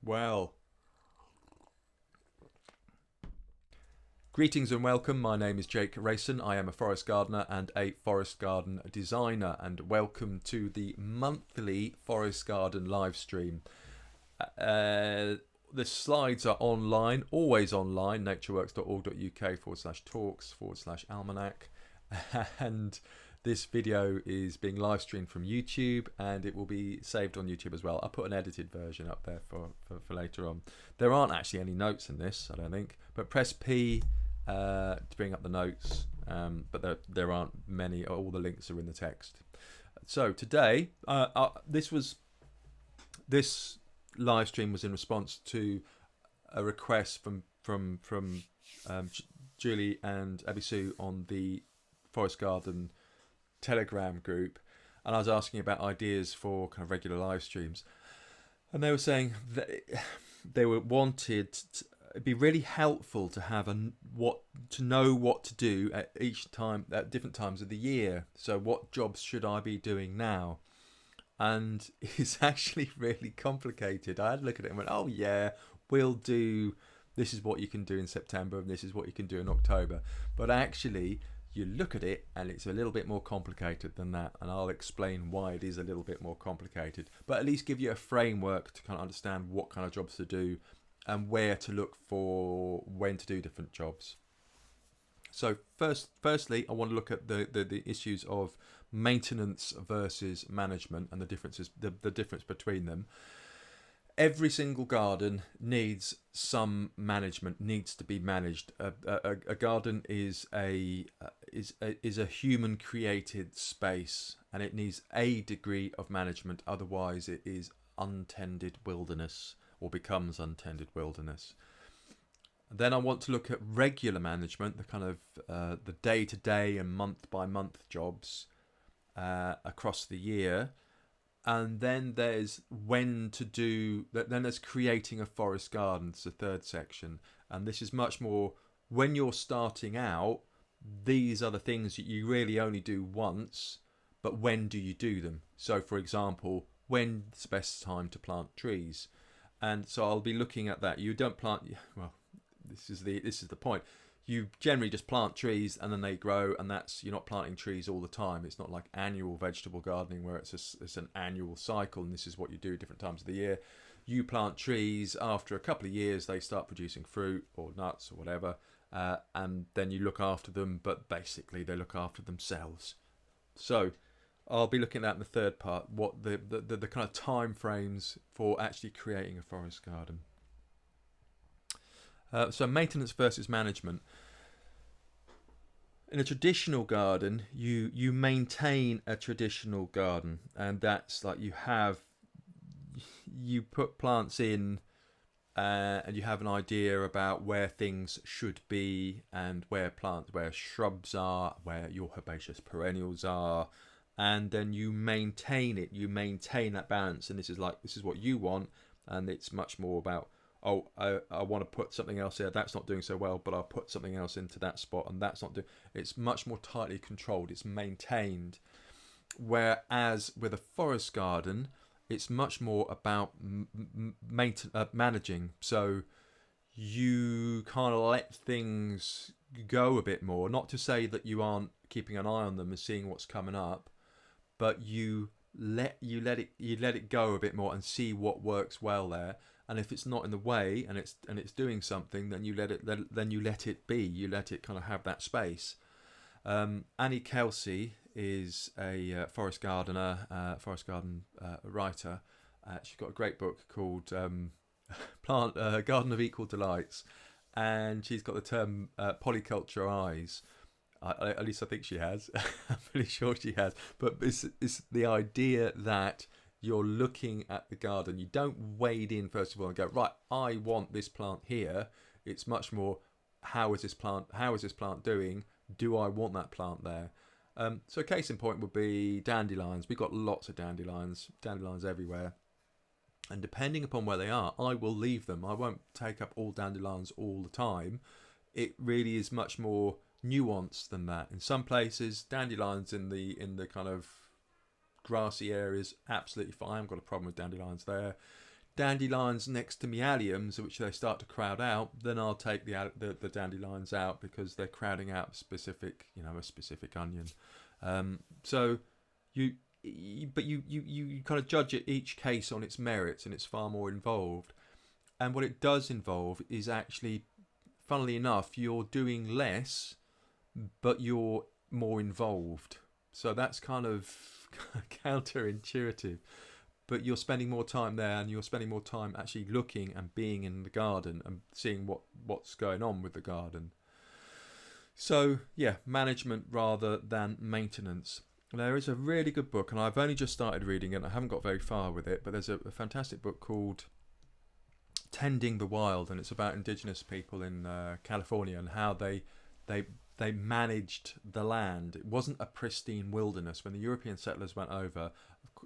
Well, greetings and welcome. My name is Jake Rayson. I am a forest gardener and a forest garden designer, and welcome to the monthly forest garden live stream. The slides are online, always online, natureworks.org.uk/talks/almanac, and this video is being live streamed from YouTube, and it will be saved on YouTube as well. I'll put an edited version up there for later on. There aren't actually any notes in this, I don't think, but press P to bring up the notes, but there aren't many. All the links are in the text. So today, this live stream was in response to a request from Julie and Abisu on the Forest Garden Telegram group, and I was asking about ideas for kind of regular live streams, and they were saying that they wanted it'd be really helpful to have to know what to do at each time at different times of the year. So what jobs should I be doing now? And it's actually really complicated. I had a look at it and went, oh yeah, we'll do, this is what you can do in September and this is what you can do in October. But actually, you look at it and it's a little bit more complicated than that. And I'll explain why it is a little bit more complicated. But at least give you a framework to kind of understand what kind of jobs to do and where to look for when to do different jobs. So firstly, I want to look at the issues of maintenance versus management and the differences, the difference between them. Every single garden needs some management, needs to be managed. A garden is a human created space, and it needs a degree of management. Otherwise, it is untended wilderness, or becomes untended wilderness. Then I want to look at regular management, the kind of the day-to-day and month-by-month jobs across the year. And then there's when to do, then there's creating a forest garden. It's the third section. And this is much more, when you're starting out, these are the things that you really only do once, but when do you do them? So for example, when's the best time to plant trees? And so I'll be looking at that. You don't plant, well, this is the point. You generally just plant trees and then they grow, and you're not planting trees all the time. It's not like annual vegetable gardening where it's an annual cycle and this is what you do at different times of the year. You plant trees, after a couple of years they start producing fruit or nuts or whatever, and then you look after them, but basically they look after themselves. So I'll be looking at that in the third part, what the kind of time frames for actually creating a forest garden. So maintenance versus management. In a traditional garden, you maintain a traditional garden, and that's like you put plants in, and you have an idea about where things should be and where shrubs are, where your herbaceous perennials are, and then you maintain it. You maintain that balance, and this is what you want, and it's much more about, oh, I want to put something else here, that's not doing so well, but I'll put something else into that spot, and that's not doing. It's much more tightly controlled, it's maintained. Whereas with a forest garden, it's much more about managing. So you kind of let things go a bit more, not to say that you aren't keeping an eye on them and seeing what's coming up, but you let it go a bit more and see what works well there. And if it's not in the way and it's doing something, then you let it be. You let it kind of have that space. Annie Kelsey is a forest garden writer. She's got a great book called Garden of Equal Delights, and she's got the term polyculture eyes. At least I think she has. I'm pretty sure she has. But it's the idea that you're looking at the garden. You don't wade in first of all and go, right, I want this plant here. It's much more, how is this plant doing? Do I want that plant there? So case in point would be dandelions. We've got lots of dandelions everywhere. And depending upon where they are, I will leave them. I won't take up all dandelions all the time. It really is much more nuanced than that. In some places, dandelions in the kind of grassy areas, absolutely fine. I haven't got a problem with dandelions there. dandelions next to mealiums, which they start to crowd out, then I'll take the dandelions out because they're crowding out a specific onion. So you kind of judge each case on its merits, and it's far more involved. And what it does involve is actually, funnily enough, you're doing less, but you're more involved. So that's kind of counterintuitive. But you're spending more time there, and you're spending more time actually looking and being in the garden and seeing what's going on with the garden. So, yeah, management rather than maintenance. There is a really good book, and I've only just started reading it. I haven't got very far with it, but there's a fantastic book called Tending the Wild, and it's about indigenous people in California and how they managed the land. It wasn't a pristine wilderness. When the European settlers went over,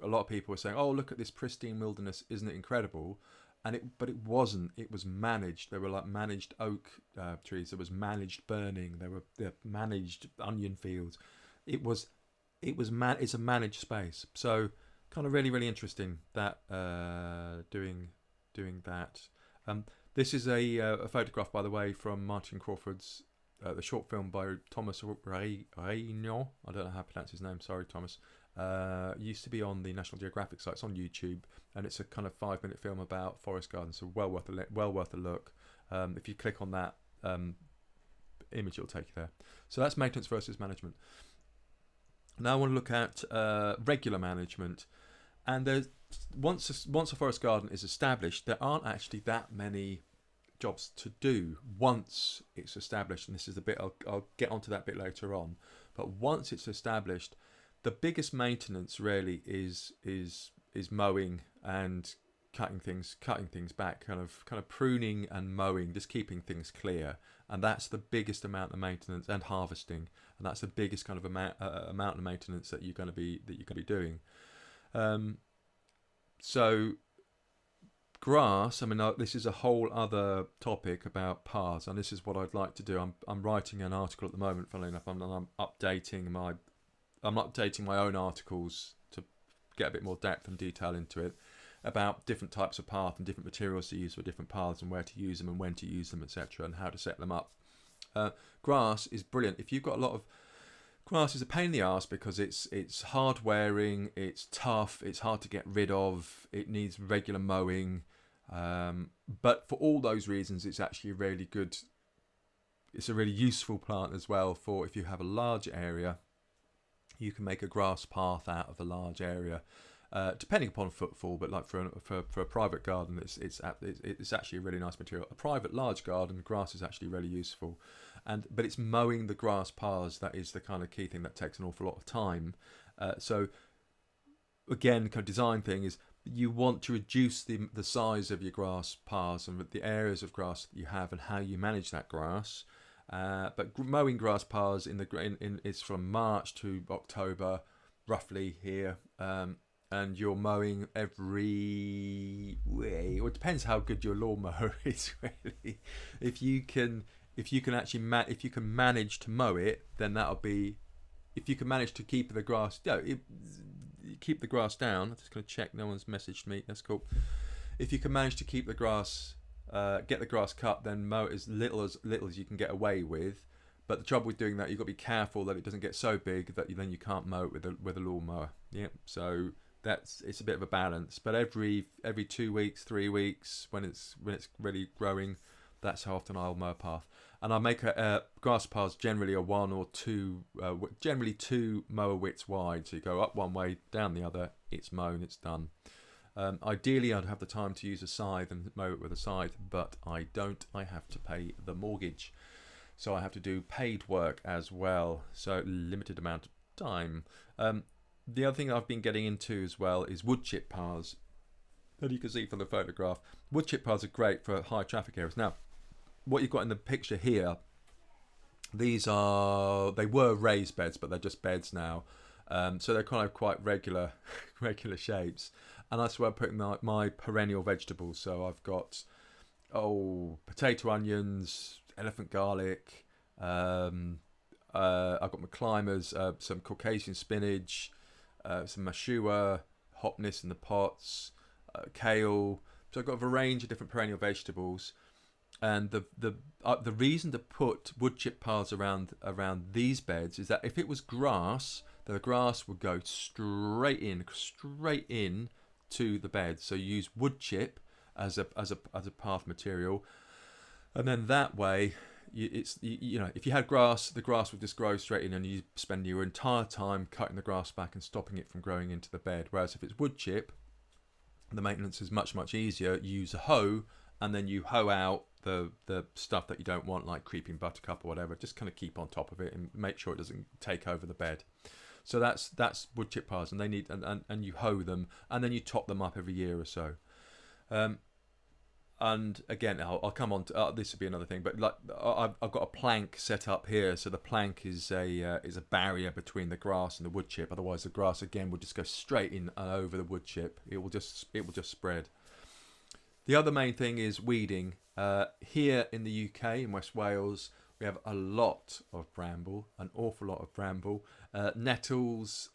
a lot of people were saying, "Oh, look at this pristine wilderness! Isn't it incredible?" But it wasn't. It was managed. There were like managed oak trees. There was managed burning. There were managed onion fields. It's a managed space. So kind of really interesting that doing that. This is a photograph, by the way, from Martin Crawford's the short film by Thomas Raynon. I don't know how to pronounce his name. Sorry, Thomas. Used to be on the National Geographic site. It's on YouTube, and it's a kind of 5-minute film about forest gardens. So well worth a look. If you click on that image, it'll take you there. So that's maintenance versus management. Now I want to look at regular management, and there's once a forest garden is established, there aren't actually that many jobs to do once it's established, and this is the bit I'll get onto that bit later on. But once it's established, the biggest maintenance really is mowing and cutting things back, kind of pruning and mowing, just keeping things clear, and that's the biggest amount of maintenance, and harvesting, and that's the biggest kind of amount of maintenance that you're going to be doing. So grass, I mean, this is a whole other topic about paths, and this is what I'd like to do. I'm writing an article at the moment, funnily enough. I'm updating my own articles to get a bit more depth and detail into it, about different types of path and different materials to use for different paths, and where to use them and when to use them, etc., and how to set them up. Grass is brilliant. If you've got a lot of grass, is a pain in the arse because it's hard wearing, it's tough, it's hard to get rid of, it needs regular mowing. But for all those reasons, it's actually really good. It's a really useful plant as well for if you have a large area. You can make a grass path out of a large area, depending upon footfall. But like for a private garden, it's actually a really nice material. A private large garden, grass is actually really useful, but it's mowing the grass paths that is the kind of key thing that takes an awful lot of time. So again, kind of design thing is you want to reduce the size of your grass paths and the areas of grass that you have and how you manage that grass. But mowing grass paths is from March to October, roughly here, and you're mowing every way. Well, it depends how good your lawnmower is, really. If you can manage to mow it, then that'll be. If you can manage to keep the grass, keep the grass down. I'm just going to check no one's messaged me. That's cool. If you can manage to keep the grass. Get the grass cut, then mow it as little as you can get away with. But the trouble with doing that, you've got to be careful that it doesn't get so big that then you can't mow it with a lawnmower. Yeah, so it's a bit of a balance. But every 2 weeks, 3 weeks, when it's really growing, that's how often I'll mow a path. And I make grass paths generally are 1 or 2, generally 2 mower widths wide. So you go up one way, down the other. It's mown, it's done. Ideally, I'd have the time to use a scythe and mow it with a scythe, but I don't. I have to pay the mortgage, so I have to do paid work as well. So limited amount of time. The other thing I've been getting into as well is wood chip paths. As you can see from the photograph, wood chip paths are great for high traffic areas. Now, what you've got in the picture here, they were raised beds, but they're just beds now. So they're kind of quite regular shapes. And that's where I'm putting my perennial vegetables. So I've got potato, onions, elephant garlic. I've got my climbers, some Caucasian spinach, some mashua, hopness in the pots, kale. So I've got a range of different perennial vegetables, and the reason to put wood chip paths around these beds is that if it was grass, the grass would go straight in to the bed. So you use wood chip as a path material, and then that way you know, if you had grass, the grass would just grow straight in, and you spend your entire time cutting the grass back and stopping it from growing into the bed. Whereas if it's wood chip, the maintenance is much easier. You use a hoe, and then you hoe out the stuff that you don't want, like creeping buttercup or whatever. Just kind of keep on top of it and make sure it doesn't take over the bed. So that's wood chip paths, and they need and you hoe them, and then you top them up every year or so. And again, I'll come on to this would be another thing, but like I've got a plank set up here, so the plank is a barrier between the grass and the wood chip. Otherwise, the grass again would just go straight in and over the wood chip. It will just spread. The other main thing is weeding. Here in the UK, in West Wales, we have a lot of bramble, an awful lot of bramble, nettles,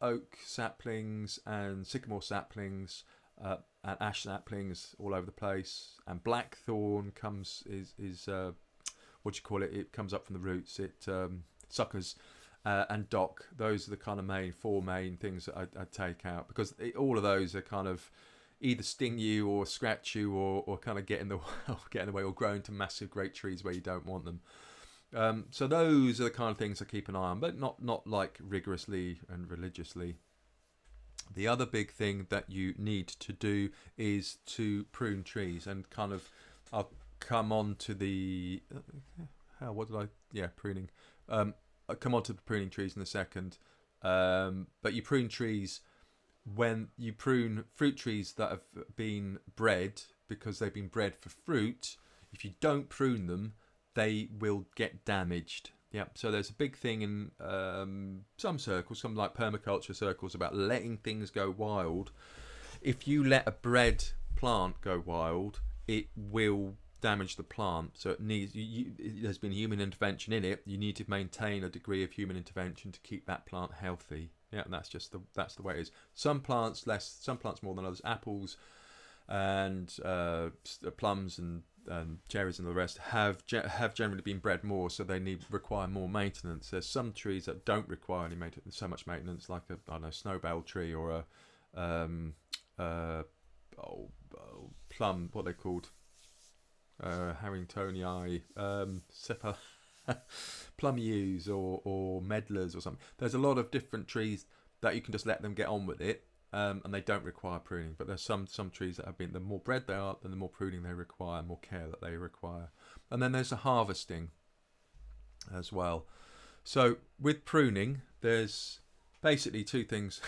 oak saplings, and sycamore saplings. And ash saplings all over the place, and blackthorn is what do you call it? It comes up from the roots. It suckers, and dock. Those are the kind of four main things that I take out, because all of those are kind of either sting you or scratch you or kind of get in the way or grow into massive great trees where you don't want them. So those are the kind of things I keep an eye on, but not like rigorously and religiously. The other big thing that you need to do is to prune trees, and kind of I'll come on to the pruning. I'll come on to the pruning trees in a second. But you prune trees when you prune fruit trees that have been bred, because they've been bred for fruit. If you don't prune them, they will get damaged. Yeah, so there's a big thing in some circles, some like permaculture circles, about letting things go wild. If you let a bred plant go wild, it will damage the plant. So it needs there's been human intervention in it. You need to maintain a degree of human intervention to keep that plant healthy. Yeah, and that's the way it is. Some plants less, some plants more than others. Apples and plums and cherries and the rest have generally been bred more, so they require more maintenance. There's some trees that don't require so much maintenance, like a snowbell tree or a plum, what they're called, Harringtonii, plum yews or medlars or something. There's a lot of different trees that you can just let them get on with it. And they don't require pruning, but there's some trees that have been, the more bred they are, then the more pruning they require, more care that they require. And then there's the harvesting as well. So with pruning, there's basically two things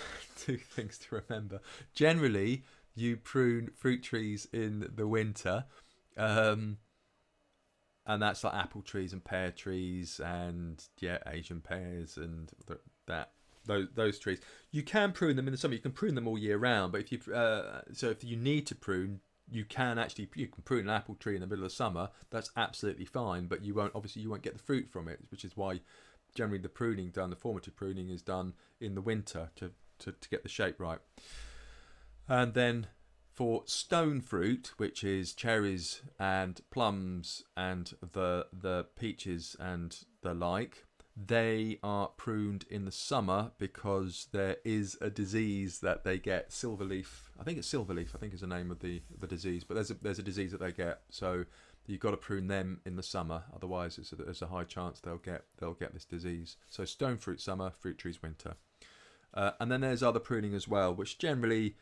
to remember. Generally, you prune fruit trees in the winter, and that's like apple trees and pear trees and Asian pears and those trees. You can prune them in the summer. You can prune them all year round, but if you need to prune, you can prune an apple tree in the middle of summer. That's absolutely fine, but you won't get the fruit from it, which is why generally the formative pruning is done in the winter to get the shape right. And then for stone fruit, which is cherries and plums and the peaches and the like, they are pruned in the summer because there is a disease that they get, silverleaf. I think it's silverleaf. I think is the name of the disease. But there's a disease that they get, so you've got to prune them in the summer. Otherwise, there's a high chance they'll get this disease. So stone fruit summer, fruit trees winter. And then there's other pruning as well, which generally,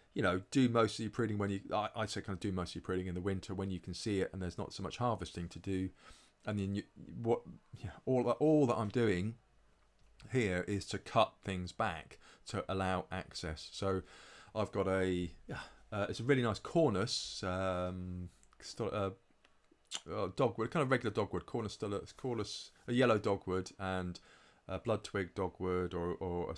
do most of your pruning when I'd say kind of do most of your pruning in the winter when you can see it and there's not so much harvesting to do. And then all that I'm doing here is to cut things back to allow access. So I've got it's a really nice cornus, dogwood, kind of regular dogwood, cornus, a yellow dogwood, and a blood twig dogwood or a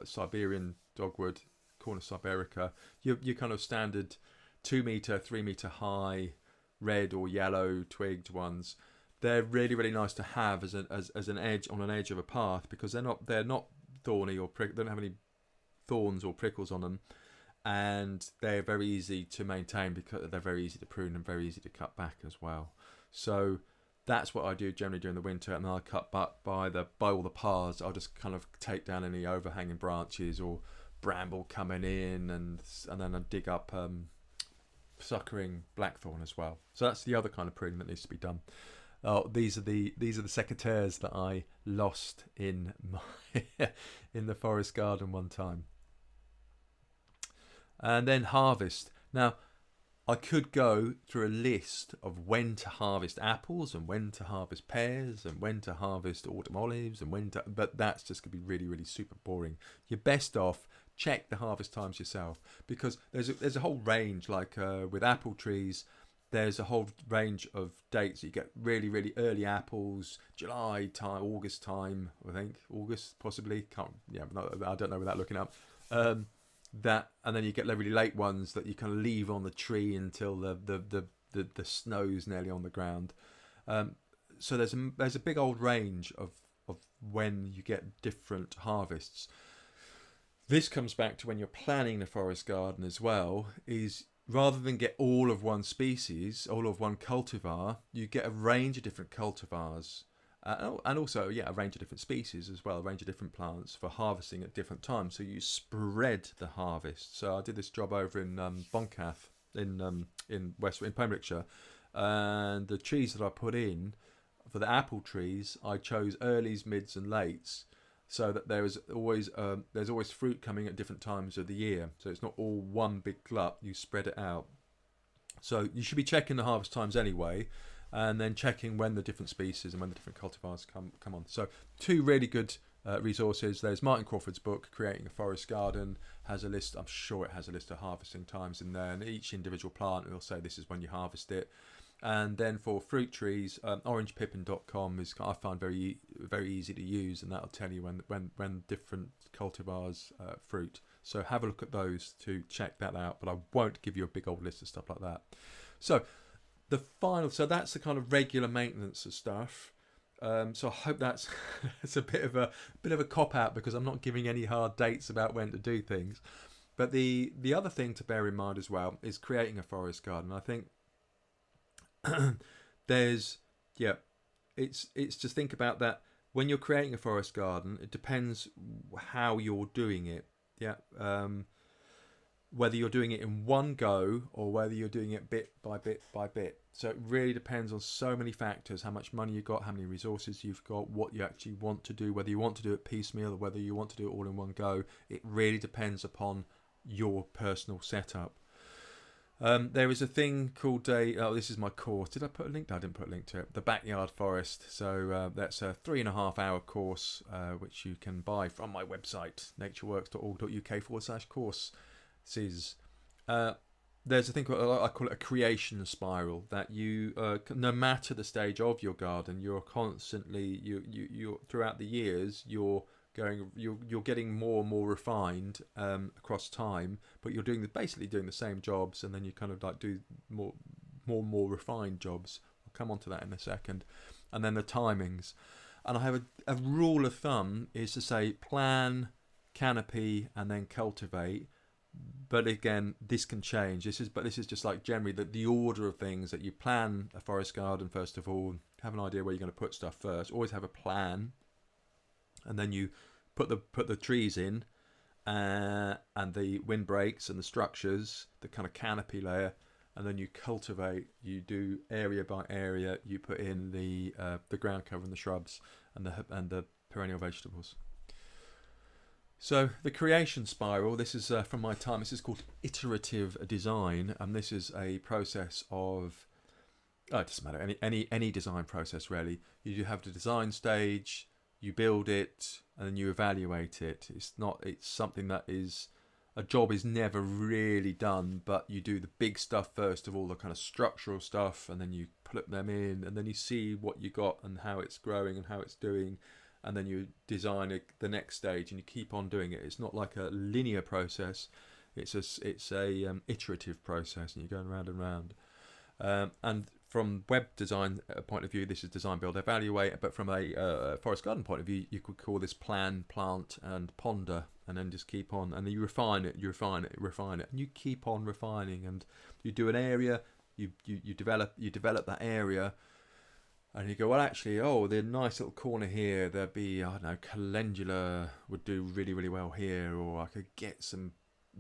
Siberian dogwood, Cornus siberica. Your kind of standard 2 meter, 3 meter high red or yellow twigged ones. They're really, really nice to have as an edge on an edge of a path, because they're not thorny or they don't have any thorns or prickles on them, and they're very easy to maintain because they're very easy to prune and very easy to cut back as well. So that's what I do generally during the winter, and then I cut back by all the paths. I'll just kind of take down any overhanging branches or bramble coming in, and then I dig up suckering blackthorn as well. So that's the other kind of pruning that needs to be done. These are the secateurs that I lost in my in the forest garden one time. And then harvest. Now, I could go through a list of when to harvest apples and when to harvest pears and when to harvest autumn olives and but that's just going to be really, really super boring. You're best off check the harvest times yourself, because there's a whole range, like with apple trees. There's a whole range of dates. You get really, really early apples, July time, August time, I think. August, possibly. I don't know without looking up. And then you get really late ones that you kind of leave on the tree until the snow's nearly on the ground. So there's a big old range of when you get different harvests. This comes back to when you're planning the forest garden as well, is rather than get all of one species, all of one cultivar, you get a range of different cultivars. And also, a range of different species as well, a range of different plants for harvesting at different times. So you spread the harvest. So I did this job over in Boncath in Pembrokeshire, and the trees that I put in for the apple trees, I chose earlies, mids, and lates, so that there's always fruit coming at different times of the year. So it's not all one big glut. You spread it out. So you should be checking the harvest times anyway, and then checking when the different species and when the different cultivars come on. So two really good resources. There's Martin Crawford's book, Creating a Forest Garden, has a list. I'm sure it has a list of harvesting times in there, and each individual plant will say this is when you harvest it. And then for fruit trees, orangepippin.com is, I find, very very easy to use, and that'll tell you when different cultivars fruit. So have a look at those to check that out, but I won't give you a big old list of stuff like that. So that's the kind of regular maintenance of stuff. So I hope that's it's a bit of a cop out, because I'm not giving any hard dates about when to do things. But the other thing to bear in mind as well is creating a forest garden. I think it's to think about that when you're creating a forest garden. It depends how you're doing it. Whether you're doing it in one go or whether you're doing it bit by bit by bit. So it really depends on so many factors: how much money you've got, how many resources you've got, what you actually want to do, whether you want to do it piecemeal or whether you want to do it all in one go. It really depends upon your personal setup. There is a thing called this is my course. Did I put a link? No, I didn't put a link to it. The Backyard Forest. So that's a 3.5 hour course, which you can buy from my website, natureworks.org.uk/course. There's a thing called, I call it a creation spiral, that you no matter the stage of your garden, you're constantly you throughout the years you're getting more and more refined across time, but you're basically doing the same jobs, and then you kind of like do more and more refined jobs. I'll come on to that in a second. And then the timings, and I have a rule of thumb is to say plan, canopy, and then cultivate. But again, this can change. This is just like generally the order of things, that you plan a forest garden first of all, have an idea where you're going to put stuff first, always have a plan, and then you put the trees in, and the windbreaks and the structures, the kind of canopy layer, and then you cultivate. You do area by area. You put in the ground cover and the shrubs and the perennial vegetables. So the creation spiral, this is from my time, this is called iterative design, and this is a process of, it doesn't matter, any design process really. You have the design stage, you build it, and then you evaluate it. It's something that a job is never really done, but you do the big stuff first of all, the kind of structural stuff, and then you put them in, and then you see what you got and how it's growing and how it's doing. And then you design the next stage, and you keep on doing it. It's not like a linear process; it's a iterative process, and you're going round and round. And from web design point of view, this is design, build, evaluate. But from a forest garden point of view, you could call this plan, plant, and ponder and then just keep on, and then you refine it, and you keep on refining, and you do an area, you develop that area, and you go, well, actually, oh, the nice little corner here, there'd be, I don't know, calendula would do really, really well here, or I could get some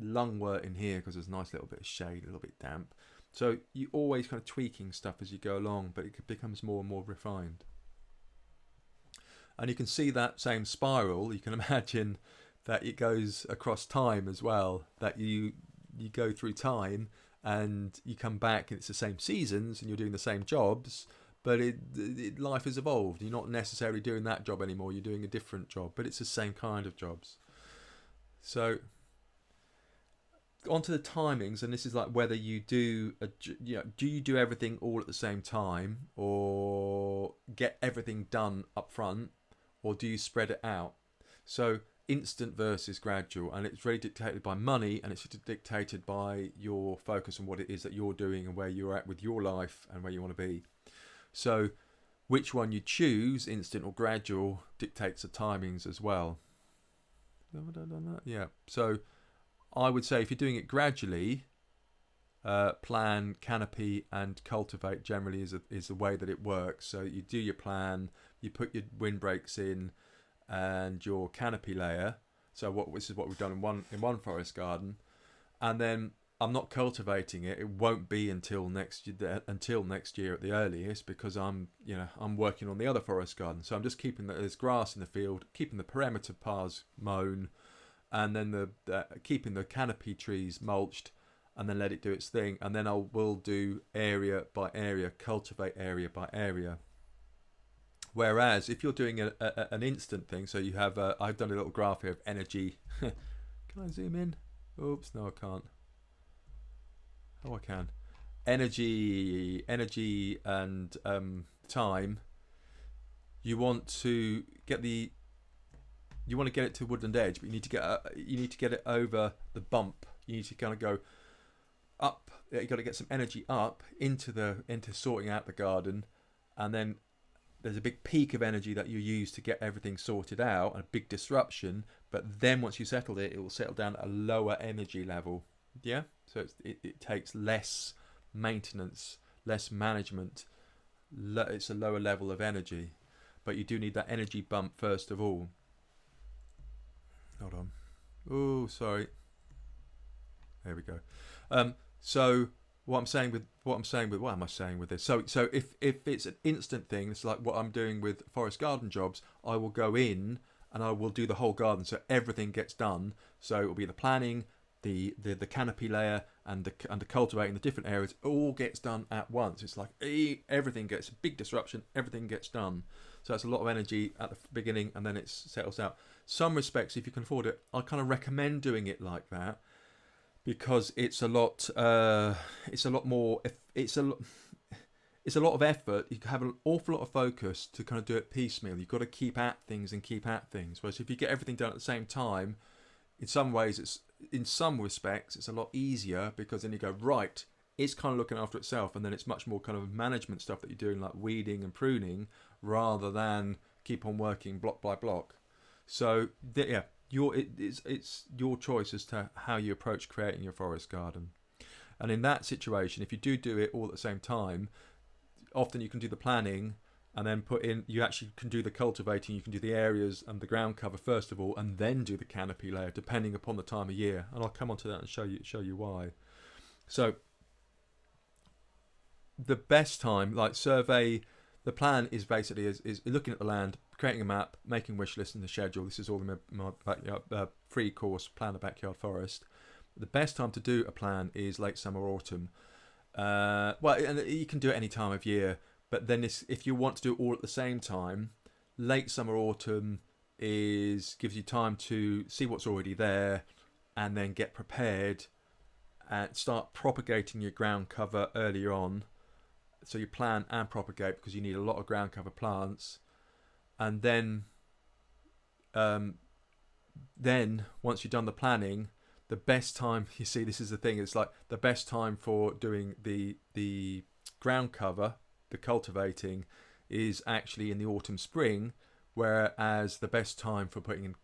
lungwort in here because there's a nice little bit of shade, a little bit damp. So you always kind of tweaking stuff as you go along, but it becomes more and more refined. And you can see that same spiral. You can imagine that it goes across time as well, that you go through time and you come back and it's the same seasons and you're doing the same jobs, but life has evolved. You're not necessarily doing that job anymore, you're doing a different job, but it's the same kind of jobs. So onto the timings, and this is like whether you do do you do everything all at the same time, or get everything done up front, or do you spread it out? So instant versus gradual, and it's really dictated by money, and it's dictated by your focus on what it is that you're doing and where you're at with your life and where you want to be. So which one you choose, instant or gradual, dictates the timings as well. Have I done that? Yeah. So I would say if you're doing it gradually, plan, canopy, and cultivate generally is the way that it works. So you do your plan, you put your windbreaks in, and your canopy layer. So this is what we've done in one forest garden, and then I'm not cultivating it. It won't be until next year at the earliest, because I'm working on the other forest garden. So I'm just keeping there's grass in the field, keeping the perimeter paths mown, and then keeping the canopy trees mulched, and then let it do its thing. And then we'll do area by area, cultivate area by area. Whereas if you're doing an instant thing, so you have I've done a little graph here of energy. Can I zoom in? Oops, no, I can't. Oh, I can. Energy, and time. You want to get it to woodland edge, but you need to get it over the bump. You need to kind of go up. You got to get some energy up into sorting out the garden, and then there's a big peak of energy that you use to get everything sorted out, and a big disruption. But then once you settle it, it will settle down at a lower energy level. Yeah, so it takes less maintenance, less management. It's a lower level of energy, but you do need that energy bump first of all. Hold on. Oh, sorry. There we go. So what am I saying with this? So if it's an instant thing, it's like what I'm doing with forest garden jobs. I will go in and I will do the whole garden, so everything gets done. So it will be the planning, the canopy layer, and the cultivating the different areas. All gets done at once. It's like everything gets a big disruption. Everything gets done. So that's a lot of energy at the beginning, and then it settles out. Some respects, if you can afford it, I kind of recommend doing it like that, because it's a lot more. It's a lot of effort. You have an awful lot of focus to kind of do it piecemeal. You've got to keep at things. Whereas if you get everything done at the same time, in some respects, it's a lot easier, because then you go, right, it's kind of looking after itself, and then it's much more kind of management stuff that you're doing, like weeding and pruning, rather than keep on working block by block. So yeah, it's your choice as to how you approach creating your forest garden. And in that situation, if you do it all at the same time, often you can do the planning and then you actually can do the cultivating. You can do the areas and the ground cover first of all, and then do the canopy layer, depending upon the time of year. And I'll come on to that and show you why. So the best time, the plan is basically is looking at the land, creating a map, making wish lists and the schedule. This is all in my backyard, free course, Plan a Backyard Forest. The best time to do a plan is late summer, autumn. And you can do it any time of year, but then if you want to do it all at the same time, late summer, autumn gives you time to see what's already there, and then get prepared and start propagating your ground cover earlier on. So you plan and propagate, because you need a lot of ground cover plants. And then once you've done the planning, the best time, you see, this is the thing, it's like the best time for doing the ground cover, the cultivating, is actually in the autumn, spring, whereas the best time for putting in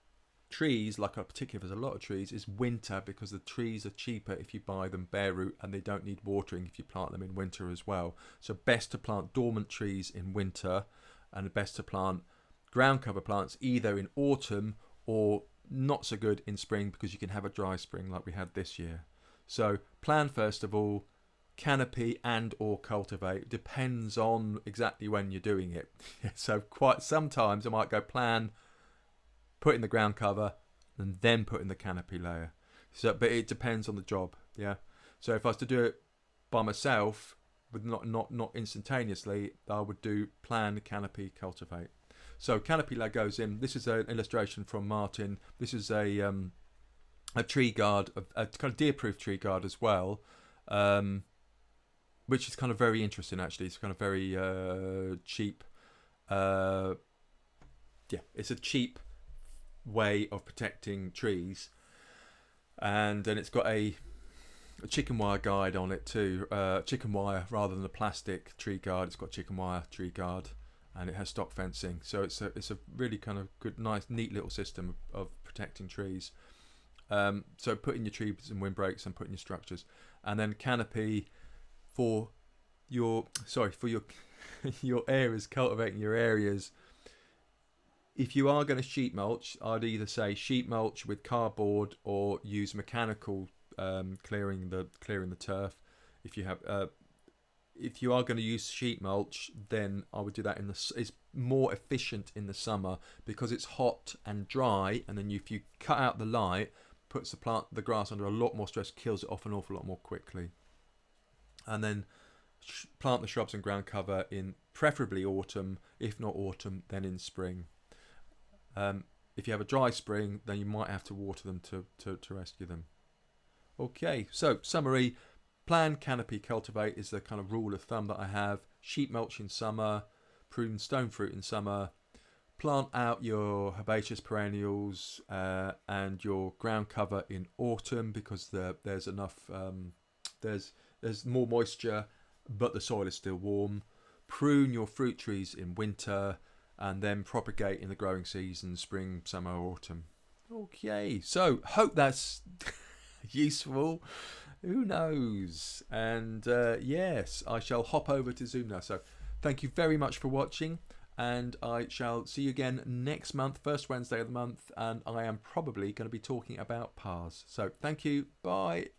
trees, like particularly if there's a lot of trees, is winter, because the trees are cheaper if you buy them bare root, and they don't need watering if you plant them in winter as well. So best to plant dormant trees in winter, and best to plant ground cover plants either in autumn or not so good in spring, because you can have a dry spring like we had this year. So plan first of all, canopy and or cultivate, depends on exactly when you're doing it. So quite sometimes I might go plan, put in the ground cover, and then put in the canopy layer. So, but it depends on the job. Yeah. So if I was to do it by myself, with not instantaneously, I would do plan, canopy, cultivate. So canopy layer goes in. This is an illustration from Martin. This is a tree guard, a kind of deer-proof tree guard as well, which is kind of very interesting actually. It's kind of very cheap. Yeah, it's a cheap way of protecting trees, and then it's got a chicken wire guide on it too. Chicken wire rather than a plastic tree guard. It's got chicken wire tree guard, and it has stock fencing. So it's a really kind of good, nice, neat little system of protecting trees. So put in your trees and windbreaks, and put in your structures, and then canopy for your your areas, cultivating your areas. If you are going to sheet mulch, I'd either say sheet mulch with cardboard or use mechanical clearing the turf. If you are going to use sheet mulch, then I would do that it's more efficient in the summer, because it's hot and dry, and then if you cut out the light, puts the grass under a lot more stress, kills it off an awful lot more quickly. And then plant the shrubs and ground cover in preferably autumn. If not autumn, then in spring. If you have a dry spring, then you might have to water them to rescue them. Okay, so summary: plan, canopy, cultivate is the kind of rule of thumb that I have. Sheet mulch in summer, prune stone fruit in summer, plant out your herbaceous perennials and your ground cover in autumn, because there's enough there's more moisture, but the soil is still warm. Prune your fruit trees in winter, and then propagate in the growing season, spring, summer, autumn. Okay, so hope that's useful. Who knows? And yes, I shall hop over to Zoom now. So thank you very much for watching, and I shall see you again next month, first Wednesday of the month, and I am probably going to be talking about PARs. So thank you. Bye.